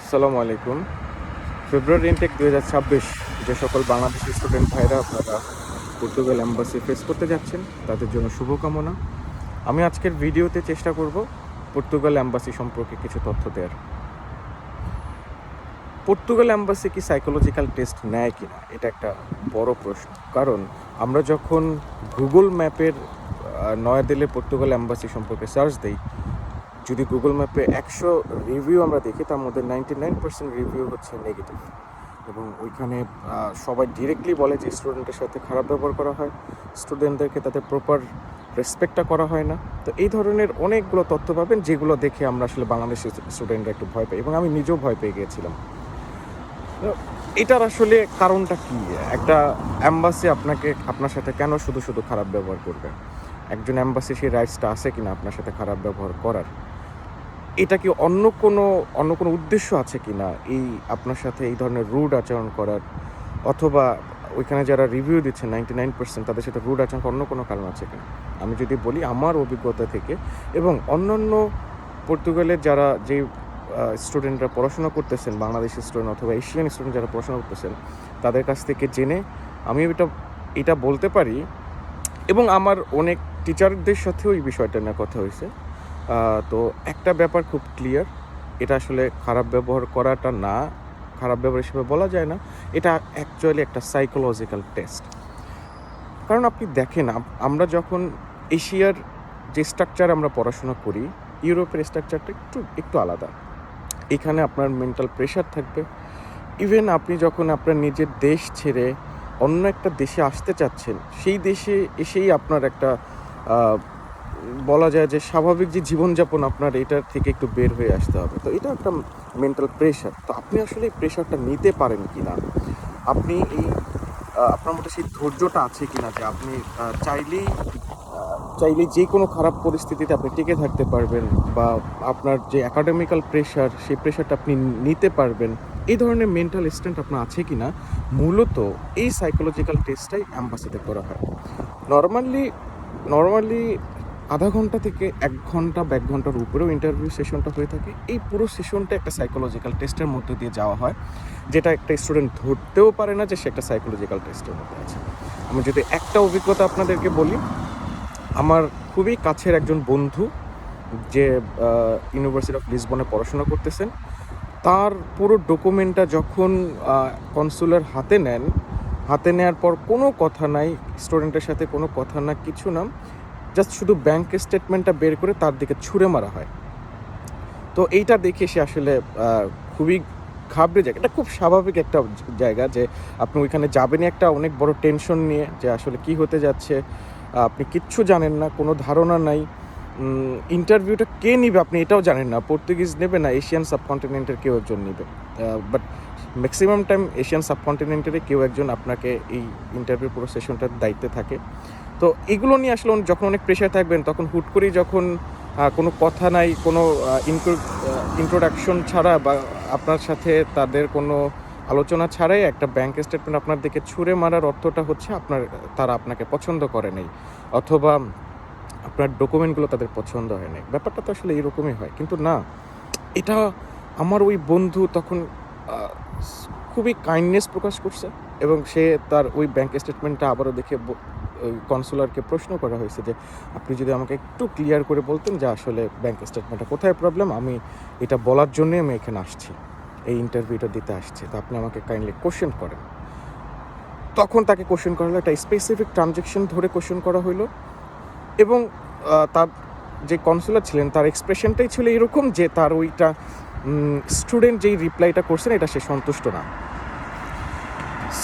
আসসালামু আলাইকুম। ফেব্রুয়ারি ইনটেক ২০২৬ যে সকল বাংলাদেশি স্টুডেন্ট ভাইরা আপনারা পর্তুগাল এম্বাসি ফেস করতে যাচ্ছেন তাদের জন্য শুভকামনা। আমি আজকের ভিডিওতে চেষ্টা করব পর্তুগাল এম্বাসি সম্পর্কে কিছু তথ্য দেওয়ার। পর্তুগাল এম্বাসি কি সাইকোলজিক্যাল টেস্ট নেয় কিনা এটা একটা বড় প্রশ্ন। কারণ আমরা যখন গুগল ম্যাপের নয়াদিল্লির পর্তুগাল এম্বাসি সম্পর্কে সার্চ দিই, যদি গুগল ম্যাপে ১০০ রিভিউ আমরা দেখি তার মধ্যে 99% রিভিউ হচ্ছে নেগেটিভ। এবং ওইখানে সবাই ডিরেক্টলি বলে যে স্টুডেন্টের সাথে খারাপ ব্যবহার করা হয়, স্টুডেন্টদেরকে তাদের প্রপার রেসপেক্টটা করা হয় না। তো এই ধরনের অনেকগুলো তথ্য পাবেন যেগুলো দেখে আমরা আসলে বাংলাদেশের স্টুডেন্টরা একটু ভয় পাই, এবং আমি নিজেও ভয় পেয়ে গিয়েছিলাম। তো এটার আসলে কারণটা কি? একটা অ্যাম্বাসি আপনার সাথে কেন শুধু শুধু খারাপ ব্যবহার করবে? একজন অ্যাম্বাসি সেই রাইটসটা আছে কিনা আপনার সাথে খারাপ ব্যবহার করার? এটা কি অন্য কোনো উদ্দেশ্য আছে কিনা এই আপনার সাথে এই ধরনের রুড আচরণ করার? অথবা ওইখানে যারা রিভিউ দিচ্ছে 99% তাদের সাথে রুড আচরণ অন্য কোনো কারণ আছে কিনা? আমি যদি বলি আমার অভিজ্ঞতা থেকে, এবং অন্যান্য পর্তুগালের যারা যে স্টুডেন্টরা পড়াশোনা করতেছেন, বাংলাদেশি স্টুডেন্ট অথবা এশিয়ান স্টুডেন্ট যারা পড়াশোনা করতেছেন, তাদের কাছ থেকে জেনে আমি এটা বলতে পারি। এবং আমার অনেক টিচারদের সাথেও এই বিষয়টা নিয়ে কথা হয়েছে। তো একটা ব্যাপার খুব ক্লিয়ার, এটা আসলে খারাপ ব্যবহার করাটা না, খারাপ ব্যবহার হিসেবে বলা যায় না, এটা অ্যাকচুয়ালি একটা সাইকোলজিক্যাল টেস্ট। কারণ আপনি দেখেন, আমরা যখন এশিয়ার যে স্ট্রাকচার আমরা পড়াশোনা করি, ইউরোপের স্ট্রাকচারটা একটু আলাদা। এখানে আপনার মেন্টাল প্রেশার থাকবে। ইভেন আপনি যখন আপনার নিজের দেশ ছেড়ে অন্য একটা দেশে আসতে চাচ্ছেন, সেই দেশে এসেই আপনার একটা বলা যায় যে স্বাভাবিক যে জীবনযাপন, আপনার এটার থেকে একটু বের হয়ে আসতে হবে। তো এটা একটা মেন্টাল প্রেশার। তো আপনি আসলে এই প্রেশারটা নিতে পারেন কি না, আপনি আপনার মধ্যে সেই ধৈর্যটা আছে কি না যে আপনি চাইলেই যে কোনো খারাপ পরিস্থিতিতে আপনি টিকে থাকতে পারবেন, বা আপনার যে অ্যাকাডেমিক্যাল প্রেশার, সেই প্রেশারটা আপনি নিতে পারবেন, এই ধরনের মেন্টাল স্ট্রেংথ আপনার আছে কি না। মূলত এই সাইকোলজিক্যাল টেস্টটাই অ্যাম্বাসিতে করা হয়। নর্মালি আধা ঘন্টা থেকে ১ ঘন্টা বা ১ ঘন্টার উপরেও ইন্টারভিউ সেশনটা হয়ে থাকে। এই পুরো সেশনটা একটা সাইকোলজিক্যাল টেস্টের মধ্যে দিয়ে যাওয়া হয়, যেটা একটা স্টুডেন্ট ধরতেও পারে না যে সে একটা সাইকোলজিক্যাল টেস্টের মধ্যে আছে। আমি যদি একটা অভিজ্ঞতা আপনাদেরকে বলি, আমার খুবই কাছের একজন বন্ধু যে ইউনিভার্সিটি অফ লিসবনে পড়াশোনা করতেছেন, তার পুরো ডকুমেন্টটা যখন কনসুলার হাতে নেওয়ার পর কোনো কথা নাই, স্টুডেন্টের সাথে কোনো কথা না, কিছু না, জাস্ট শুধু ব্যাংক স্টেটমেন্টটা বের করে তার দিকে ছুঁড়ে মারা হয়। তো এইটা দেখে সে আসলে খুবই ঘাবড়ে যায়। এটা খুব স্বাভাবিক একটা জায়গা যে আপনি ওইখানে যাবেনই একটা অনেক বড় টেনশন নিয়ে, যে আসলে কি হতে যাচ্ছে, আপনি কিচ্ছু জানেন না, কোনো ধারণা নাই। ইন্টারভিউটা কে নিবে আপনি এটাও জানেন না, পর্তুগিজ নেবে না এশিয়ান সাবকন্টিনেন্টের কেউ একজন নেবে। বাট ম্যাক্সিমাম টাইম এশিয়ান সাবকন্টিনেন্টের কেউ একজন আপনাকে এই ইন্টারভিউ পুরো সেশনটার দায়িত্বে থাকে। তো এগুলো নিয়ে আসলে যখন অনেক প্রেশার থাকবেন, তখন হুট করেই যখন কোনো কথা নাই, কোনো ইন্ট্রোডাকশন ছাড়া, বা আপনার সাথে তাদের কোনো আলোচনা ছাড়াই একটা ব্যাংক স্টেটমেন্ট আপনার দিকে ছুঁড়ে মারার অর্থটা হচ্ছে তারা আপনাকে পছন্দ করে নাই, অথবা আপনার ডকুমেন্টগুলো তাদের পছন্দ হয় নাই। ব্যাপারটা তো আসলে এরকমই হয়, কিন্তু না, এটা আমার ওই বন্ধু তখন খুবই কাইন্ডনেস প্রকাশ করছে, এবং সে তার ওই ব্যাংক স্টেটমেন্টটা আবারও দেখে ওই কনসুলারকে প্রশ্ন করা হয়েছে যে আপনি যদি আমাকে একটু ক্লিয়ার করে বলতেন যে আসলে ব্যাংক স্টেটমেন্টটা কোথায় প্রবলেম, আমি এটা বলার জন্যই আমি এখানে আসছি, এই ইন্টারভিউটা দিতে আসছি, তো আপনি আমাকে কাইন্ডলি কোশ্চেন করেন। তখন তাকে কোশ্চেন করা হলো, একটা স্পেসিফিক ট্রানজ্যাকশন ধরে কোশ্চেন করা হলো, এবং তার যে কনসুলার ছিলেন তার এক্সপ্রেশনটাই ছিল এরকম যে তার ওইটা স্টুডেন্ট যেই রিপ্লাইটা করছেন এটা সে সন্তুষ্ট না।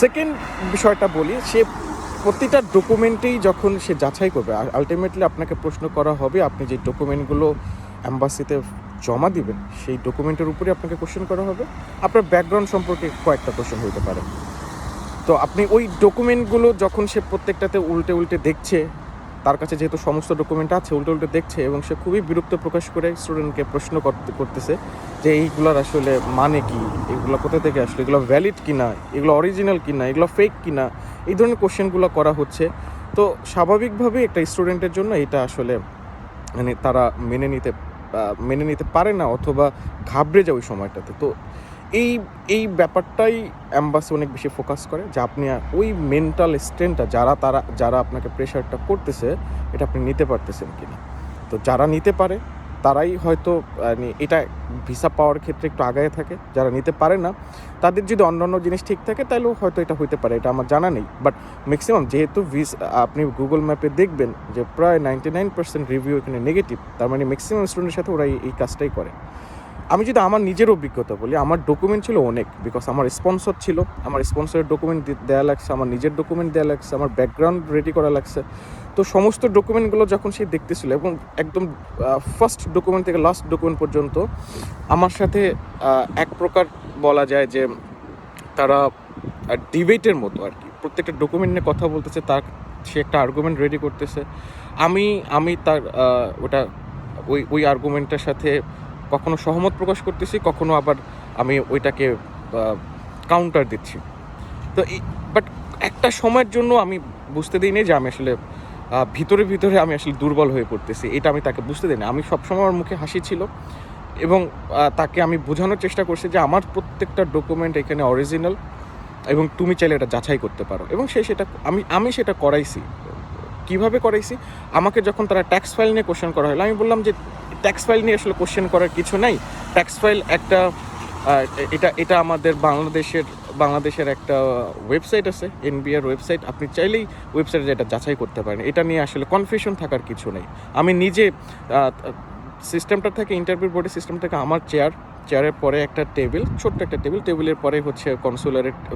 সেকেন্ড বিষয়টা বলি, সে প্রতিটা ডকুমেন্টেই যখন সে যাচাই করবে, আলটিমেটলি আপনাকে প্রশ্ন করা হবে, আপনি যে ডকুমেন্টগুলো অ্যাম্বাসিতে জমা দিবেন সেই ডকুমেন্টের উপরে আপনাকে কোশ্চেন করা হবে। আপনার ব্যাকগ্রাউন্ড সম্পর্কে কয়েকটা কোশ্চেন হতে পারে। তো আপনি ওই ডকুমেন্টগুলো যখন সে প্রত্যেকটাতে উল্টে দেখছে, তার কাছে যেহেতু সমস্ত ডকুমেন্ট আছে, উল্টে দেখছে, এবং সে খুবই বিরক্ত প্রকাশ করে স্টুডেন্টকে প্রশ্ন করতেছে যে এইগুলোর আসলে মানে কি, এগুলো কোথা থেকে আসলে, এগুলো ভ্যালিড কিনা, এগুলো অরিজিনাল কিনা, এগুলো ফেক কিনা, এই ধরনের কোশ্চেনগুলো করা হচ্ছে। তো স্বাভাবিকভাবেই একটা স্টুডেন্টের জন্য এটা আসলে মানে তারা মেনে নিতে পারে না, অথবা ঘাবড়ে যায় ওই সময়টাতে। তো এই এই ব্যাপারটাই অ্যাম্বাসি অনেক বেশি ফোকাস করে, যে আপনি ওই মেন্টাল স্ট্রেনটা যারা আপনাকে প্রেশারটা করতেছে এটা আপনি নিতে পারতেছেন কিনা। তো যারা নিতে পারে তারাই হয়তো এটা ভিসা পাওয়ার ক্ষেত্রে একটু আগায় থাকে, যারা নিতে পারে না তাদের যদি অন্যান্য জিনিস ঠিক থাকে তাহলেও হয়তো এটা হইতে পারে, এটা আমার জানা নেই। বাট ম্যাক্সিমাম যেহেতু আপনি গুগল ম্যাপে দেখবেন যে প্রায় 99% রিভিউ এখানে নেগেটিভ, তার মানে ম্যাক্সিমাম স্টুডেন্টের সাথে ওরা এই কাজটাই করে। আমি যদি আমার নিজের অভিজ্ঞতা বলি, আমার ডকুমেন্ট ছিল অনেক, বিকজ আমার স্পন্সর ছিল, আমার স্পন্সরের ডকুমেন্ট দেওয়া লাগছে, আমার নিজের ডকুমেন্ট দেওয়া লাগছে, আমার ব্যাকগ্রাউন্ড রেডি করা লাগছে। তো সমস্ত ডকুমেন্টগুলো যখন সে দেখতেছিল এবং একদম ফার্স্ট ডকুমেন্ট থেকে লাস্ট ডকুমেন্ট পর্যন্ত আমার সাথে এক প্রকার বলা যায় যে তারা ডিবেটের মতো আর কি, প্রত্যেকটা ডকুমেন্ট নিয়ে কথা বলতেছে, সে একটা আর্গুমেন্ট রেডি করতেছে, আমি তার ওই আর্গুমেন্টের সাথে কখনো সহমত প্রকাশ করতেছি, কখনো আবার আমি ওইটাকে কাউন্টার দিচ্ছি। তো বাট একটা সময়ের জন্য আমি বুঝতে দিইনি যে আমি আসলে ভিতরে আমি আসলে দুর্বল হয়ে পড়তেছি, এটা আমি তাকে বুঝতে দিইনি। আমি সবসময় আমার মুখে হাসি ছিল এবং তাকে আমি বোঝানোর চেষ্টা করছি যে আমার প্রত্যেকটা ডকুমেন্ট এখানে অরিজিনাল এবং তুমি চাইলে এটা যাচাই করতে পারো। এবং সেটা আমি সেটা করাইছি। কিভাবে করাইছি, আমাকে যখন তারা ট্যাক্স ফাইল নিয়ে কোশ্চেন করা হলো, আমি বললাম যে ট্যাক্স ফাইল নিয়ে আসলে কোশ্চেন করার কিছু নাই। ট্যাক্স ফাইল একটা এটা আমাদের বাংলাদেশের একটা ওয়েবসাইট আছে, এনবিআর ওয়েবসাইট, আপনি চাইলেই ওয়েবসাইটে যেটা যাচাই করতে পারেন, এটা নিয়ে আসলে কনফিউশন থাকার কিছু নেই। আমি নিজে সিস্টেমটা থেকে, ইন্টারভিউ বোর্ডের সিস্টেম থেকে, আমার চেয়ারের পরে একটা টেবিল, ছোট্ট একটা টেবিলের পরে হচ্ছে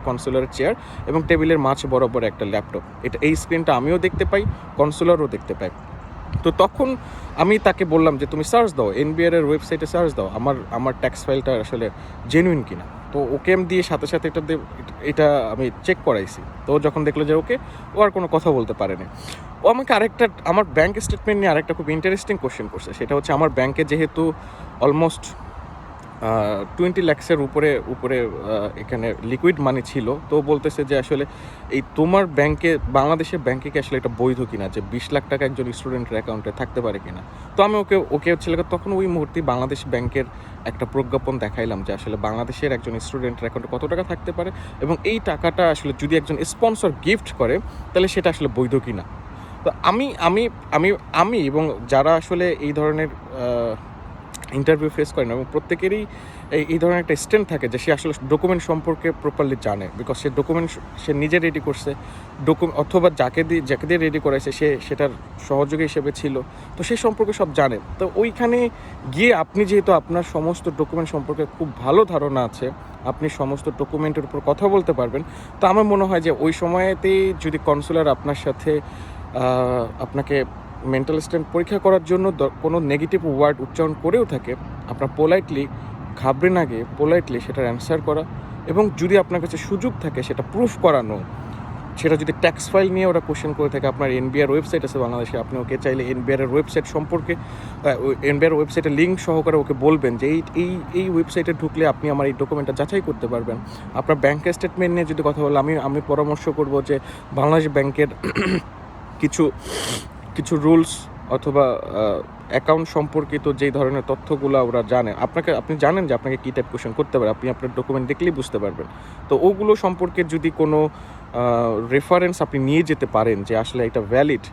কনসুলারের চেয়ার এবং টেবিলের মাঝ বরাবর একটা ল্যাপটপ। এই স্ক্রিনটা আমিও দেখতে পাই, কনসুলারও দেখতে পাই। তো তখন আমি তাকে বললাম যে তুমি সার্চ দাও, এনবিআর এর ওয়েবসাইটে সার্চ দাও আমার ট্যাক্স ফাইলটা আসলে জেনুইন কিনা। তো ওকে দিয়ে সাথে এটা আমি চেক করাইছি। তো যখন দেখলো যে ওকে, ও আর কোনো কথা বলতে পারেনি। ও আমাকে আমার ব্যাংক স্টেটমেন্ট নিয়ে আরেকটা খুব ইন্টারেস্টিং কোশ্চেন করছে। সেটা হচ্ছে আমার ব্যাংকে যেহেতু অলমোস্ট 20 লাখসের উপরে এখানে লিকুইড মানি ছিল, তো বলতেছে যে আসলে এই তোমার বাংলাদেশের ব্যাংকে কি আসলে এটা বৈধ কিনা, যে 20 লাখ টাকা একজন স্টুডেন্টের অ্যাকাউন্টে থাকতে পারে কিনা। তো আমি ওকে ছেলেকে তখন ওই মুহূর্তে বাংলাদেশ ব্যাংকের একটা প্রজ্ঞাপন দেখাইলাম যে আসলে বাংলাদেশের একজন স্টুডেন্টের অ্যাকাউন্টে কত টাকা থাকতে পারে এবং এই টাকাটা আসলে যদি একজন স্পন্সর গিফট করে তাহলে সেটা আসলে বৈধ কিনা। তো আমি এবং যারা আসলে এই ধরনের ইন্টারভিউ ফেস করেন এবং প্রত্যেকেরই এই ধরনের একটা স্ট্রেন্থ থাকে যে সে আসলে ডকুমেন্ট সম্পর্কে প্রপারলি জানে, বিকজ সে ডকুমেন্ট সে নিজে রেডি করছে, অথবা যাকে দিয়ে রেডি করাইছে সে সেটার সহযোগী হিসেবে ছিল, তো সে সম্পর্কে সব জানে। তো ওইখানে গিয়ে আপনি যেহেতু আপনার সমস্ত ডকুমেন্ট সম্পর্কে খুব ভালো ধারণা আছে, আপনি সমস্ত ডকুমেন্টের উপর কথা বলতে পারবেন, তো আমার মনে হয় যে ওই সময়তেই যদি কনসুলার আপনার সাথে আপনাকে মেন্টাল স্ট্রেন্থ পরীক্ষা করার জন্য কোনো নেগেটিভ ওয়ার্ড উচ্চারণ করেও থাকে, আপনার পোলাইটলি ঘাবড়ে না গিয়ে পোলাইটলি সেটার অ্যান্সার করা এবং যদি আপনার কাছে সুযোগ থাকে সেটা প্রুফ করানো। সেটা যদি ট্যাক্স ফাইল নিয়ে ওরা কোশ্চেন করে থাকে, আপনার এনবিআর ওয়েবসাইট আছে বাংলাদেশে, আপনি ওকে চাইলে এনবিআর ওয়েবসাইট সম্পর্কে এনবিআর ওয়েবসাইটের লিঙ্ক সহকারে ওকে বলবেন যে এই ওয়েবসাইটে ঢুকলে আপনি আমার এই ডকুমেন্টটা যাচাই করতে পারবেন। আপনার ব্যাংকের স্টেটমেন্ট নিয়ে যদি কথা বলে আমি পরামর্শ করব যে বাংলাদেশ ব্যাংকের কিছু রুলস অথবা অ্যাকাউন্ট সম্পর্কিত যেই ধরনের তথ্যগুলো ওরা জানে, আপনি জানেন যে আপনাকে কী টাইপ কোশ্চেন করতে পারে, আপনি আপনার ডকুমেন্ট দেখলেই বুঝতে পারবেন। তো ওগুলো সম্পর্কে যদি কোনো রেফারেন্স আপনি নিয়ে যেতে পারেন যে আসলে এটা ভ্যালিড,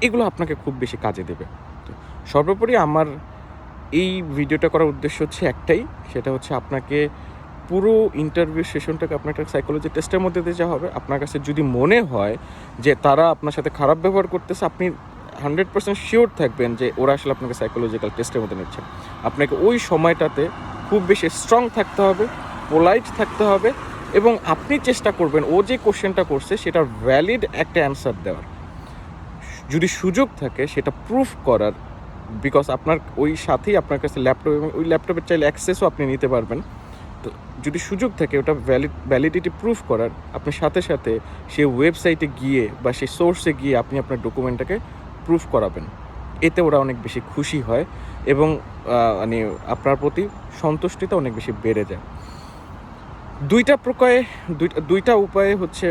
এগুলো আপনাকে খুব বেশি কাজে দেবে। তো সর্বোপরি আমার এই ভিডিওটা করার উদ্দেশ্য হচ্ছে একটাই, সেটা হচ্ছে আপনাকে পুরো ইন্টারভিউ সেশনটাকে আপনার একটা সাইকোলজি টেস্টের মধ্যে দিয়ে যাওয়া হবে। আপনার কাছে যদি মনে হয় যে তারা আপনার সাথে খারাপ ব্যবহার করতেছে, আপনি 100% শিওর থাকবেন যে ওরা আসলে আপনাকে সাইকোলজিক্যাল টেস্টের মধ্যে নিচ্ছে। আপনাকে ওই সময়টাতে খুব বেশি স্ট্রং থাকতে হবে, পোলাইট থাকতে হবে এবং আপনি চেষ্টা করবেন ও যে কোশ্চেনটা করছে সেটার ভ্যালিড একটা অ্যান্সার দেওয়ার। যদি সুযোগ থাকে সেটা প্রুফ করার, বিকজ আপনার ওই সাথেই আপনার কাছে ল্যাপটপ এবং ওই ল্যাপটপের চাইলে অ্যাক্সেসও আপনি নিতে পারবেন। তো যদি সুযোগ থাকে ওটা ভ্যালিডিটি প্রুফ করার, আপনি সাথে সেই ওয়েবসাইটে গিয়ে বা সেই সোর্সে গিয়ে আপনি আপনার ডকুমেন্টটাকে প্রুফ করাবেন। এতে ওরা অনেক বেশি খুশি হয় এবং মানে আপনার প্রতি সন্তুষ্টিটা অনেক বেশি বেড়ে যায়। দুইটা উপায়ে হচ্ছে